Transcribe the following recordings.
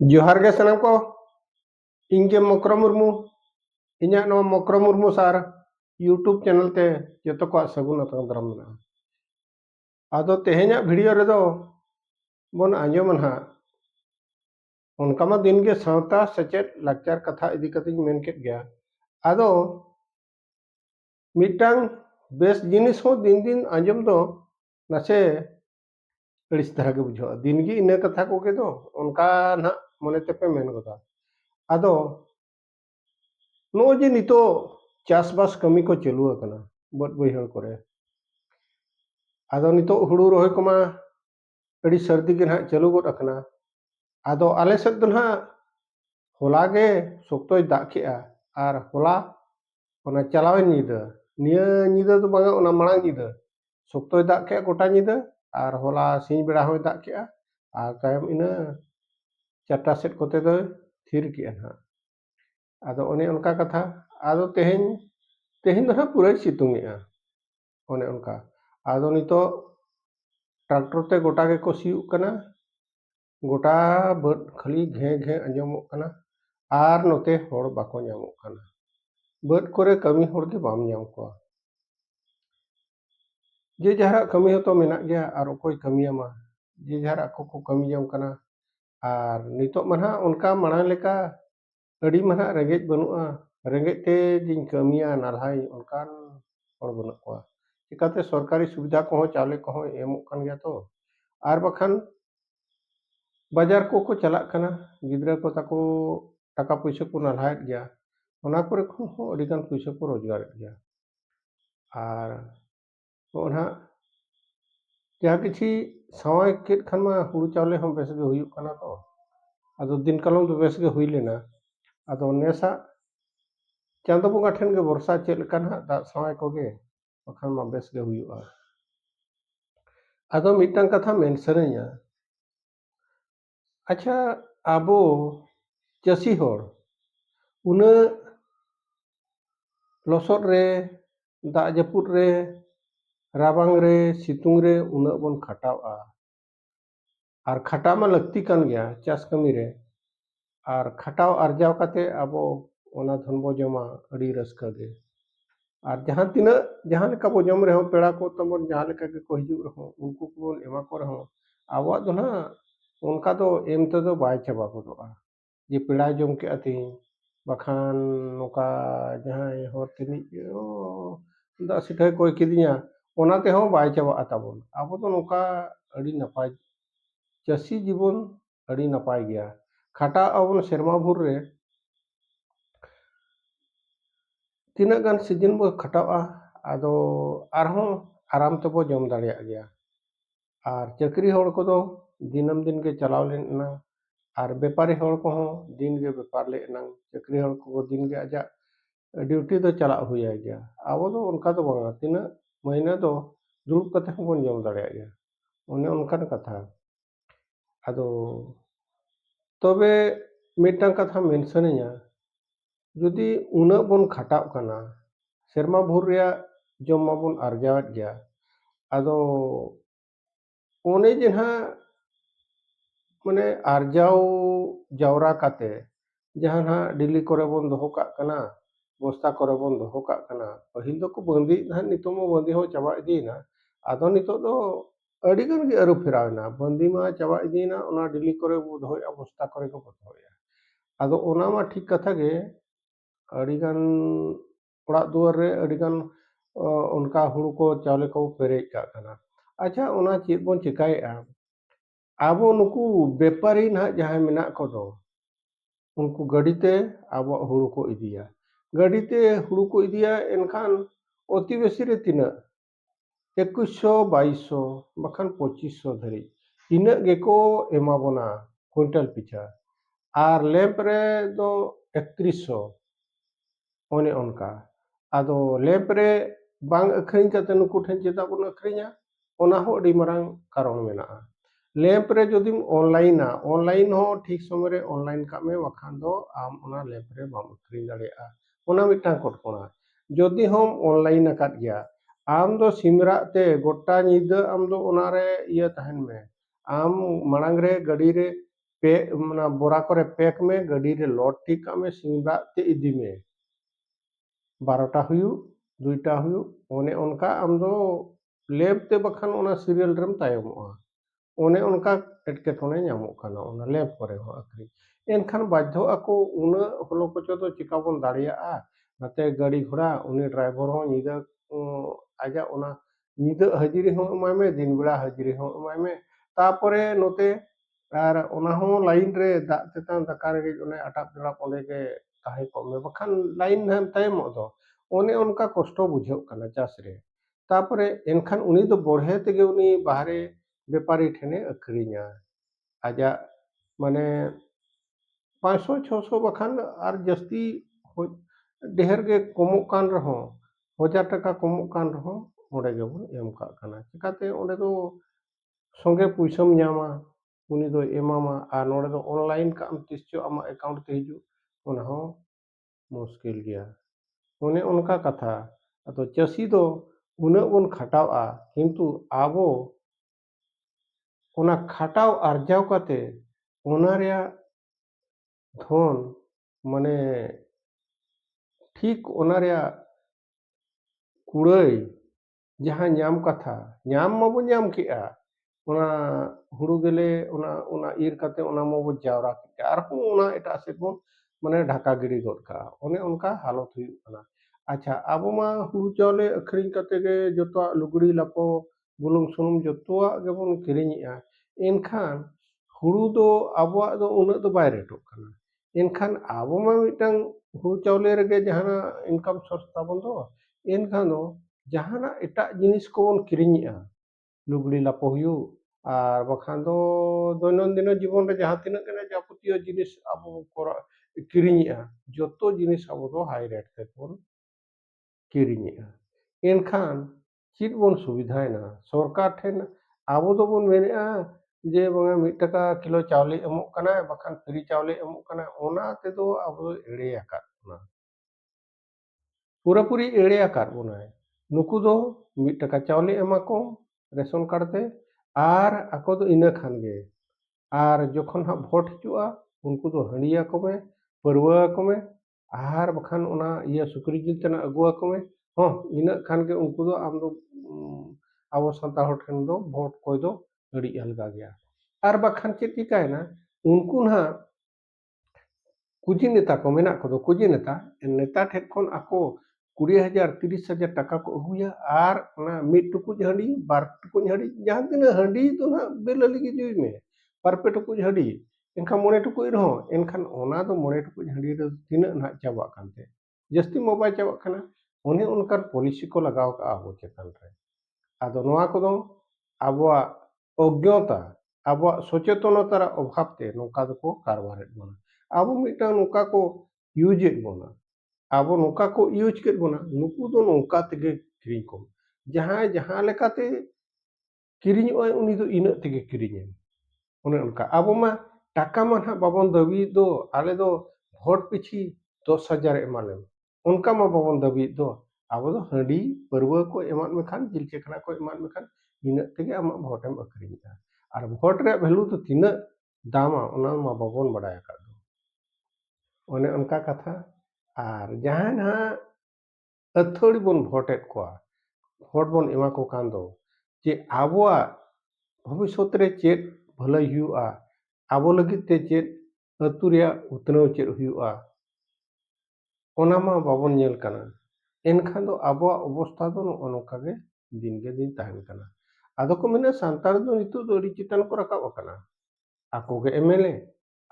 जोहार गे सनम को इंगे मकरो मुर्मू इन्या नो मकरो मुर्मू सार यूट्यूब चैनल ते जतो को सगुन अतंग दरम ना आदो तेहेन्या वीडियो रे दो बोन आंजोमन हा उनका मा दिन गे सावता सचेत लाचार कथा इदी कतिन मेन केट गया आदो मिटांग बेस जिनिस हो दिन दिन आंजोम दो नसे अड़िस तरह के बुझो दिन गी इने कथा को के दो उनका ना मने ते पे मेन गोदा आदो नो जे नितो चासबास कमी को चालू अकना बद बैहड़ करे आदो नितो हुड़ू रोहे कोमा अड़ी सर्दी के ना चालू गोद अकना आदो आले सेद दो ना होला गे सोक्तोय दाग केआ आर होला ओना चलावे नीदा निया नीदा तो बांगा ओना मांग नीदा सोक्तोय दाग केआ गोटा नीदा आर होला सिंह बेड़ा होय दाग केआ आर तायम इना चारटा सेट कोते दो थिर केआ ना आदो ओने उनका कथा आदो तेहेन तेहेन दो ना पूरा सितुंगेआ ओने उनका आदो नितो ट्रैक्टर ते गोटा के को सियुग कना गोटा बद खाली घे घे अंजमोग कना आर नोते होड़ बाको ᱧᱟᱢᱚᱜ कना बद करे कमी होड़ के बाम ᱧᱟᱢ कोआ जे जहरा कमी हो तो मेना गया आर ओकोय कमियामा जे जहरा को कमी जम कना आर नितो मना उनका माना लेका अड़ी मना रेंगेज बनुआ रेंगेज ते जिन कमिया नालहाय उनकान होड़ बनु कोआ चिकाते सरकारी सुविधा को चाले को एमोग कन गया तो आर बखान बाजार को चला कना गिद्रा को ताको टाका पैसा को नालहाय गया ओना करे खन हो अड़ीगान पैसा को रोजगार गया आर ओना जहाँ किसी समय के खान मा हुड़ू चावले हम बेस गे हुयुग कना तो आदो दिन कलम तो बेस गे हुई लेना आदो नेसा चांदो बोंगा ठेन गे वर्षा चेद लेका ना दाग समय को गे बखान मा बेस गे हुयुआ आदो मिटांग कथा मेन सरेया अच्छा आबो चासी होड़ उना लसोद रे दाग जपुद रे राबांग रे सितुंग रे उना बोन खटावा आर खटा मा लगती कान गया चास कमी रे आर खटाव अर्जाव काते आबो ओना धन बो जमा अड़ी रस्का गे आर जहाँ तिना जहाँ लेका बो जम रहे हो पेड़ा को तमन जहाँ लेका के को हिजुग रहो उनको को बोन एमा को रहो आबो दो ना उनका तो एम तो दो बाय चबा गोदोआ जे पेड़ा जम के अति बखान नोका जहाँ हो तिनी ओ दा सिठे कोई किदिया ओना ते हो बाय चबा आताबोन आबो तो नोका अड़ी नपाय चासी जीवन अड़ी नपाय गया खटा अबन सेरमा भुर रे तीना गान सीजन बो खटावा आदो आरहों आराम तबो जम दाड़िया गया आर चक्री होड़ को दो दिनम दिन के चलाव लेन ना आर व्यापारी होड़ को हो दिन के व्यापार ले ना चक्री होड़ को दिन के आजा ड्यूटी तो चला हुआ गया आबो तो उनका तो बांगा तीना महीना तो दुरुब कते हो बन जम दाड़िया गया ओने उनका कथा आदो तबे मिटांग कथा मेंशनया जुदी उना बोन खटाव कना सेरमा भुर रेया जम माबोन आर्जावत गया आदो ओने जहाँ माने आर्जाव जावरा काते जहाँ ना दिल्ली करे बोन दोहो काग कना बस्ता करे बोन दोहो काग कना पहिल दो को बंदी ना नितो मो बंदी हो चबा इदीना आदो नितो दो अड़ीगन गे अरु फेरावना बंदी मा चबा इदीना ओना दिल्ली करे बो दोहोया बस्ता करे को दोहोया आदो ओना मा ठीक कथा गे अड़ीगान ओड़ा दुआर रे अड़ीगान उनका हुड़ू को चावले को पेरेज काग कना अच्छा ओना चेद बोन चिकाएआ आबो नुकू व्यापारी ना जहाँ मेना को दो उनको गाड़ी ते आबो हुड़ू को इदिया गाड़ी ते हुड़ू को इदिया एनखान अति बेसी रे तिना 2100 2200 बखान 2500 धरी इना गेको एमा बोना क्विंटल पिछा आर लैंप रे दो 3100 ओने उनका आदो लैंप रे बांग अखरिंग काते नुकू ठेन चेदा बोन अखरिंगा ओना हो अड़ी मरांग कारण मेना लैंप रे जदि ऑनलाइन ऑनलाइन हो ठीक समय रे ऑनलाइन का में वखान दो आम ओना लैंप रे बाम अखरिंग दाड़ेया ओना मिटांग कोटकोना जदि हम ऑनलाइन अकाद गया आम दो सिमरा ते गोटा नीदा आम दो ओना रे इया तहन में आम मरांग रे गाड़ी रे पे ᱚᱱᱟ ᱵᱚᱨᱟ ᱠᱚᱨᱮ ᱯᱮᱠ ᱢᱮ, ᱜᱟᱹᱰᱤ ᱨᱮ ᱞᱳᱰ ᱴᱷᱤᱠ ᱠᱟᱜ ᱢᱮ, ᱥᱤᱧ-ᱫᱟᱜ ᱛᱮ ᱤᱫᱤ ᱢᱮ। 12টা ᱦᱩᱭᱩᱜ, 2টা ᱦᱩᱭᱩᱜ, ᱚᱱᱮ ᱚᱱᱠᱟ ᱟᱢ ᱫᱚ ᱞᱮᱵ ᱛᱮ ᱵᱟᱠᱷᱟᱱ ᱚᱱᱟ ᱥᱤᱨᱤᱭᱟᱞ ᱨᱮᱢ ᱛᱟᱭᱚᱢᱚᱜᱼᱟ। ᱚᱱᱮ ᱚᱱᱠᱟ ᱮᱴᱠᱮᱴᱚᱬᱮ ᱧᱟᱢᱚᱜ ᱠᱟᱱᱟ ᱚᱱᱟ ᱞᱮᱵ ᱠᱚᱨᱮ ᱦᱚᱸ ᱟᱹᱠᱷᱨᱤᱧ। ᱮᱱᱠᱷᱟᱱ ᱵᱟᱫᱽᱫᱷᱚᱜ ᱟᱠᱚ ᱩᱱᱟᱹᱜ ᱦᱚᱞᱚ ᱜᱚᱪᱚ ᱫᱚ ᱪᱮᱠᱟ ᱵᱚᱱ ᱫᱟᱲᱮᱭᱟᱜᱼᱟ? ᱱᱚᱛᱮ ᱜᱟᱹᱰᱤ ᱜᱷᱚᱲᱟ, ᱩᱱᱤ ᱰᱨᱟᱭᱵᱷᱟᱨ ᱦᱚᱸ ᱧᱤᱫᱟᱹ ᱟᱡᱟᱜ ᱚᱱᱟ ᱧᱤᱫᱟᱹ ᱦᱟᱹᱡᱨᱤ ᱦᱚᱸ ᱮᱢᱟᱭ ᱢᱮ, ᱫᱤᱱ ᱵᱮᱲᱟ ᱦᱟᱹᱡᱨᱤ ᱦᱚᱸ ᱮᱢᱟᱭ ᱢᱮ। ᱛᱟᱯᱚᱨᱮ ᱱᱚᱛᱮ ᱟᱨ ᱚᱱᱟ ᱦᱚᱸ ᱞᱟᱭᱤᱱ ᱨᱮ ᱫᱟᱜ ᱛᱮᱛᱟᱝ ᱫᱟᱠᱟ ᱨᱮᱸᱜᱮᱡ ᱚᱱᱮ ᱟᱴᱟᱯ-ᱡᱚᱲᱟᱯ ᱚᱸᱰᱮ ᱜᱮ ᱛᱟᱦᱮᱸ ᱠᱚᱜ ᱢᱮ, ᱵᱟᱠᱷᱟᱱ ᱞᱟᱭᱤᱱ ᱱᱟᱦᱮᱢ ᱛᱟᱭᱚᱢᱚᱜ ᱫᱚ। ᱚᱱᱮ ᱚᱱᱠᱟ ᱠᱚᱥᱴᱚ ᱵᱩᱡᱷᱟᱹᱜ ᱠᱟᱱᱟ ᱪᱟᱥ ᱨᱮ। ᱛᱟᱯᱚᱨᱮ ᱮᱱᱠᱷᱟᱱ ᱩᱱᱤ ᱫᱚ ᱵᱚᱲᱦᱮ ᱛᱮᱜᱮ ᱩᱱᱤ ᱵᱟᱦᱨᱮ ᱵᱮᱯᱟᱨᱤ ᱴᱷᱮᱱᱮ ᱟᱹᱠᱷᱨᱤᱧᱟ। ᱟᱡᱟᱜ ᱢᱟᱱᱮ 500-600 ᱵᱟᱠᱷᱟᱱ ᱟᱨ ᱡᱟᱹᱥᱛᱤ ᱰᱷᱮᱨ ᱜᱮ ᱠᱚᱢᱚᱜ ᱠᱟᱱ ᱨᱮᱦᱚᱸ, 1000 ᱴᱟᱠᱟ ᱠᱚᱢᱚᱜ ᱠᱟᱱ ᱨᱮᱦᱚᱸ ᱚᱸᱰᱮ ᱜᱮᱵᱚᱱ ᱮᱢ ᱠᱟᱜ ᱠᱟᱱᱟ। ᱪᱤᱠᱟᱹᱛᱮ ᱚᱸᱰे ᱫᱚ ᱥᱚᱸᱜᱮ ᱯᱩᱭᱥᱟᱹᱢ ᱧᱟᱢᱟ, उनी दो एमामा और नोड़े दो ऑनलाइन का तीस चो आमा अकाउंट ते हिजू उना हो मुश्किल गया उन्हें उनका कथा तो चासी दो उन्हें उन खटावा किंतु आबो उना खटाव अर्जाव काते उना रेया धन माने ठीक उना रेया कुड़ाई जहाँ ᱧᱟᱢ ᱠᱟᱛᱷᱟ ᱧᱟᱢ ᱢᱟᱵᱚ ᱧᱟᱢ ᱠᱮᱜᱼᱟ ᱚᱱᱟ ᱦᱩᱲᱩ ᱜᱮᱞᱮ ᱚᱱᱟ ᱤᱨ ᱠᱟᱛᱮ ᱚᱱᱟ ᱢᱟᱵᱚ ᱡᱟᱣᱨᱟ ᱠᱮᱜᱼᱟ ᱟᱨᱦᱚᱸ ᱚᱱᱟ ᱮᱴᱟᱜ ᱥᱮᱫ ᱵᱚᱱ ᱢᱟᱱᱮ ᱰᱷᱟᱠᱟ ᱜᱤᱰᱤ ᱜᱚᱫ ᱠᱟᱜᱼᱟ ᱚᱱᱮ ᱚᱱᱠᱟ ᱦᱟᱞᱚᱛ ᱦᱩᱭᱩᱜ ᱠᱟᱱᱟ। ᱟᱪᱪᱷᱟ ᱟᱵᱚ ᱢᱟ ᱦᱩᱲᱩ ᱪᱟᱣᱞᱮ ᱟᱹᱠᱷᱨᱤᱧ ᱠᱟᱛᱮ ᱜᱮ ᱡᱚᱛᱚᱣᱟᱜ ᱞᱩᱜᱽᱲᱤ ᱞᱟᱯᱚ ᱵᱩᱞᱩᱝ ᱥᱩᱱᱩᱢ ᱡᱚᱛᱚᱣᱟᱜ ᱜᱮᱵᱚᱱ ᱠᱤᱨᱤᱧᱮᱜᱼᱟ ᱮᱱᱠᱷᱟᱱ ᱦᱩᱲᱩ ᱫᱚ ᱟᱵᱚᱣᱟᱜ ᱫᱚ ᱩᱱᱟᱹᱜ ᱫᱚ ᱵᱟᱭ ᱨᱮᱴᱚᱜ ᱠᱟᱱᱟ ᱮᱱᱠᱷᱟन ᱟᱵᱚ ᱢᱟ ᱢᱤᱫᱴᱟᱝ ᱦᱩᱲᱩ ᱪᱟᱣᱞᱮ ᱨᱮᱜᱮ ᱡᱟᱦᱟᱱᱟᱜ ᱤᱱᱠᱟᱢ ᱥᱳᱨᱥ ᱛᱟᱵᱚᱱ ᱫᱚ ᱮᱱᱠᱷᱟन ᱫᱚ ᱡᱟᱦᱟᱱᱟᱜ ᱮᱴᱟᱜ ᱡᱤᱱᱤस ᱠᱚᱵᱚᱱ ᱠᱤᱨᱤᱧᱮᱜᱼᱟ लुगड़ी लापो हुयू और बखान दो दैनंदिन जीवन रे जहाँ तीना गने जापतीय जिनिस अब कोरा किरिङेआ जतो जिनिस अब दो हाई रेट ते बोन किरिङेआ एनखान चित बोन सुविधायना सरकार ठेन अब दो बोन मेनेआ जे बंगा 1 टाका किलो चावले एमोग कना बखान फ्री चावले एमोग कना ओना ते दो अब एड़े आकात ना पूरापूरी एड़े आकात बोनाय नुकु दो 1 टाका चावले एमा को रेशन कार्ड ते आर आको दो इना खान गे आर जखन हा भोट हिजुआ उनको दो हंडिया को में परवा को में आर बखान ओना इया सुकरी जिल तना अगुआ को में हो इना खान के उनको दो आम दो आबो संता हर ठन दो भोट कोय दो अड़ी अलगा गया आर बखान चेत चिकायना उनको ना कुजी नेता को मेना को दो कुजी नेता ठेक खन आको 20,000 30,000 टाका को अगुया आर ओना मिड टुकुज हंडी बार टुकुज हंडी जहां तिना हंडी तो ना बेल लगी जुई में बार पे टुकुज हंडी इनका मोने टुकुज रहो इनखान ओना दो मोने टुकुज हंडी रे तिना ना चाबा कानते जस्ती मोबाइल चाबा खाना ओने उनकर पॉलिसी को लगाव का आबो चेतन रे आदो नोआ को दो आबोआ अज्ञता आबोआ सचेतनतार अभाव ते नोका दो को कारबार बना आबो मिटा नोका को यूज बना आबो नोका को यूज के बना नुकु दो नोका तेगे किरिङ को जहां लेकाते किरिङ ओय उनी दो इना तेगे किरिङ ओने उनका आबो मा टाका मा ना बाबन दाबी दो आले दो भोट पिछी 10,000 एमाले उनका मा बाबन दाबी दो आबो दो हंडी परवा को एमान में खान जिल चेकना को एमान में खान इना तेगे आमा भोटम अखरिङा आर भोट रे वैल्यू तो तिना दामा ओना मा बाबन बडाय का दो ओने उनका कथा आर जहां ना अथोड़ी बोन भोटेट को भोट बोन एमा को कान दो जे आबोआ भविष्यत रे चेत भलाई हुआ आबो लगित ते चेत अतु रे उतनाव चेत हुआ ओना मा बाबन नेल कना एनखान दो आबोआ अवस्था दो नोका गे दिन ताहन कना आदो को मेना सांतार दो नितु दो अडी चितान को रकाब कना आको गे एमएलए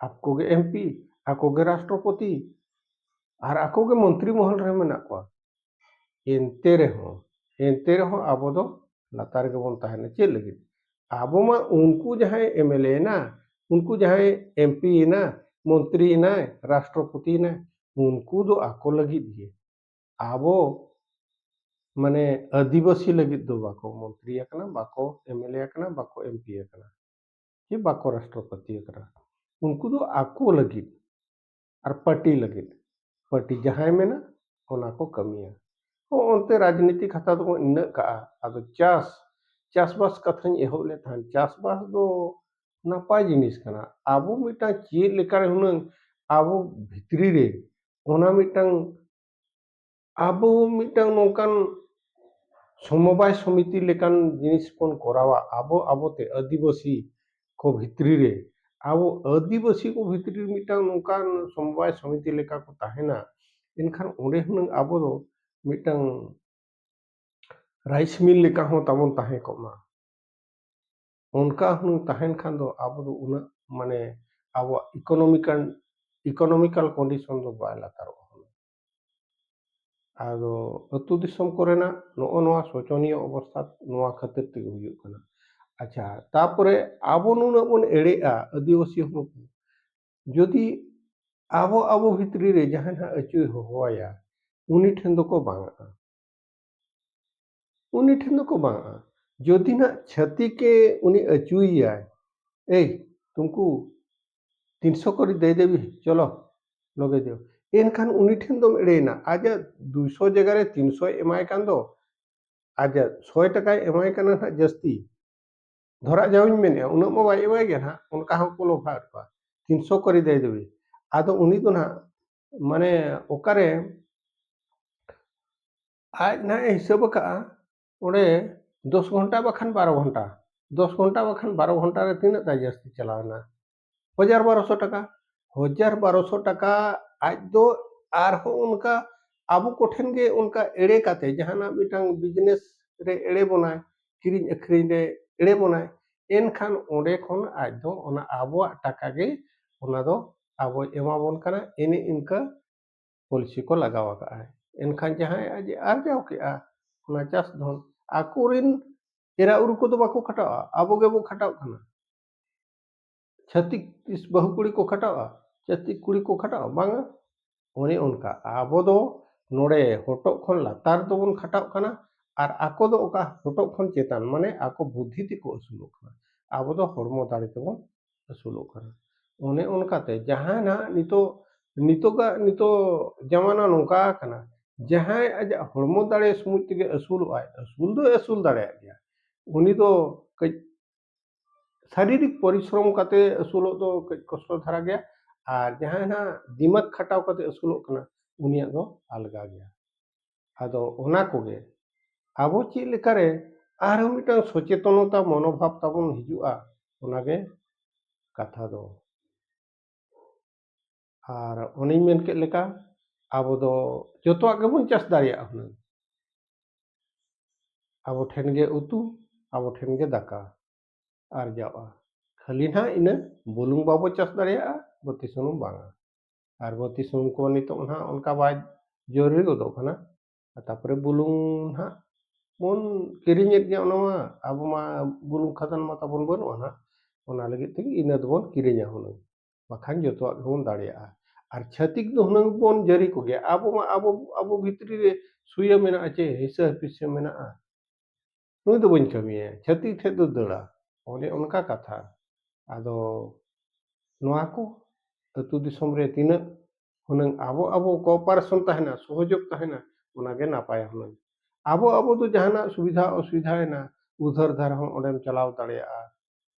आपको गे एमपी आको गे राष्ट्रपति आर आको गे मंत्री महल रे मेना को एनते रहो आबो दो लातार गे बोन ताहन चे लगी आबो मा उनको जहां एमएलए ना उनको जहां एमपी ना मंत्री ना राष्ट्रपति ना उनको दो आको लगी दिए आबो माने आदिवासी लगी दो बाको मंत्री एकना बाको एमएलए एकना बाको एमपी एकना कि बाको राष्ट्रपति एकना उनको दो आको लगी और पार्टी जहां में ना ओना को कमिया ओनते राजनीतिक खाता दो इन का आदो चास चासबास कथाñ एहोब ले थान चासबास दो नापाय जिनिस कना आबो मिटांग चेद लेकारे हुनांग आबो भितरी रे ओना मिटांग आबो मिटांग नोंकान समबाय समिति लेकान जिनिस बन करावा आबो आबोते आदिवासी को भितरी रे आबो आदिवासी को भितरी मिटांग नोंकान समबाय समिति लेका को ताहेना एनखान ओंडे हुनांग आबो दो मिटांग राइस मिल लेका हों ताबोन ताहे कोमा उनका हुनांग ताहेन खान दो आबो दो उना माने आबो इकोनॉमिकल कंडीशन दो बाय लातारो ᱟᱫᱚ ᱟᱹᱛᱩ ᱫᱤᱥᱚᱢ ᱠᱚᱨᱮᱱᱟᱜ ᱱᱚᱜᱼᱚ ᱱᱚᱣᱟ ᱥᱚᱪᱚᱱᱤᱭᱚ ᱚᱵᱚᱥᱛᱷᱟ ᱱᱚᱣᱟ ᱠᱷᱟᱹᱛᱤᱨ ᱛᱮᱜᱮ ᱦᱩᱭᱩᱜ ᱠᱟᱱᱟ। ᱟᱪᱪᱷᱟ ᱛᱟᱯᱚᱨᱮ ᱟᱵᱚ ᱱᱩᱱᱟᱹᱜ ᱵᱚᱱ ᱮᱲᱮᱜᱼᱟ ᱟᱹᱫᱤᱵᱟᱹᱥᱤ ᱦᱚᱯᱚᱱ ᱠᱚ ᱡᱩᱫᱤ ᱟᱵᱚ ᱵᱷᱤᱛᱨᱤ ᱨᱮ ᱡᱟᱦᱟᱸᱭ ᱱᱟᱦᱟᱜ ᱟᱹᱪᱩᱭ ᱦᱚᱦᱚᱣᱟᱭᱟ ᱩᱱᱤ ᱴᱷᱮᱱ ᱫᱚᱠᱚ ᱵᱟᱝᱟᱜᱼᱟ उन्हीं ठेन को बांगा यदि ना क्षति के उन्हीं अचुईया ए तुमको 300 करी दे देवी चलो लगे दियो एनखान उन्हीं ठेन दम एड़ेना आज 200 जगह रे 300 एमाय कान दो आज 100 टका एमाय काना ना जस्ती धरा जाउन मेने उना मा बाय एमाय गे ना उनका हो को लोभा 300 करी दे देवी आदो उन्हीं तो ना माने ओकारे आज ना हिसाब का ओडे 10 घंटा बखान 12 घंटा 10 घंटा बखान 12 घंटा रे तीना ता जस्ती चलावना 1000-1200 टका 1000-1200 टका आज दो आरहो उनका आबो कोठेन गे उनका एड़े काते जहाना मिटांग बिजनेस रे एड़े बनाय किरिंग अखरिंग रे एड़े बनाय एनखान ओंडे खन आज दो ओना आबो टाका गे ओना दो आबो एमाबोन काना एने इनका पॉलिसी को लगावा का है एनखान जहां आज आरजाव के ओना चास धन आकोरिन एरा उरु को दो बाको खटावा आबो गे बो खटाव खाना छत्तीस इस बहु कुड़ी को खटावा छत्तीस कुड़ी को खटावा बांगा ओने उनका आबो दो नोड़े होटो खन लातार दो बन खटाव खाना और आको दो ओका होटो खन चेतान माने आको बुद्धि ती को असुलो खाना आबो दो हड़मो दाड़े ते बन असुलो खाना ओने उनका ते जहां ना नितो जमाना नोका खाना जहां आज हड़मो दाड़े समुज ते असुलो आय असुल दाड़े गया उनी दो शारीरिक परिश्रम करते असुलों तो कष्ट धारा गया और जहां ना दिमाग खटाव करते असुलों कना उनिया दो अलगा गया आदो ओना कोगे आबो ची लेकारे आरो मिटांग सचेतनता मनोभाव ताबन हिजुआ ओनागे कथा दो और ओनी मेन के लेका आबो दो जतोआ गेबन चास दाड़िया हुना आबो ठेन गे उतु आबो ठेन गे दाका आरजावा खाली ना इन बुलुंग बाबो चास दाड़िया बत्ती सुनुम बांगा और बत्ती सुनुम को नितो ना उनका बाय जरूरी गोदो खाना तापरे बुलुंग ना बन किरिङेद गया ओना मा आबो मा बुलुंग खदान मा ताबन बनुआ ना ओना लगित तेगे इना दोबन किरिङा हुनां बाखान जतोआ गेबन दाड़िया और छतिक दो हुनां बन जरी को गया आबो भितरी रे सुया मेना आचे हिस्सा पिस्सा मेना नुई दो बन कमिया छतिक ठे दो दड़ा ओने उनका कथा आदो नोआ को अतु दिसम रे तिना हुनां आबो कोऑपरेशन तहना सहयोग तहना ओनागे नापाय हुनां आबो तो जहाना सुविधा असुविधा है ना उधर धर हम ओडेम चलाव दाड़िया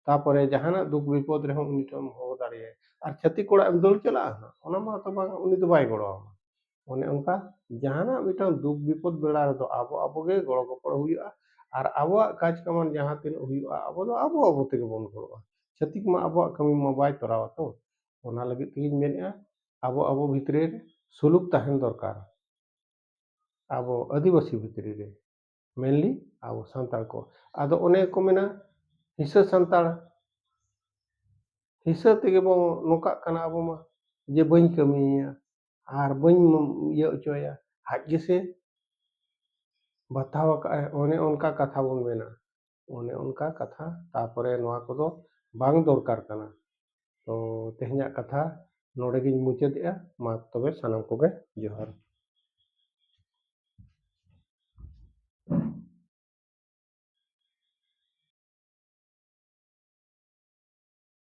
तापरे जहाना दुख विपद रे हम उनिटम हो दाड़िया और क्षति कोड़ा एम दौड़ चला ना ओना मा तो बांग उनी तो बाय गड़ो ओने उनका जहाना मिटा दुख विपद बेड़ा रे तो आबो गे गड़ो गपड़ हुआ और आबो काज कमान जहां तीन हुआ आबो तेगे बन गड़ो क्षति मा आबो कमी मा बाय तोरावा तो ओना लगी तीन मेनया आबो भितरे सुलुक तहन दरकार आबो आदिवासी भितरी रे मेनली आबो सांताल को आदो ओने को मेना हिस्सा सांताल हिस्सा तेगे बो नोका कना आबो मा जे बई कमिया आर बई ये अचोया आज जैसे बतावा का ओने उनका कथा बन मेना ओने उनका कथा तापरे नोआ को दो बांग दरकार कना तो तेहना कथा नोड़े गिन मुचादेआ मा तबे सानाम कोगे जोहार।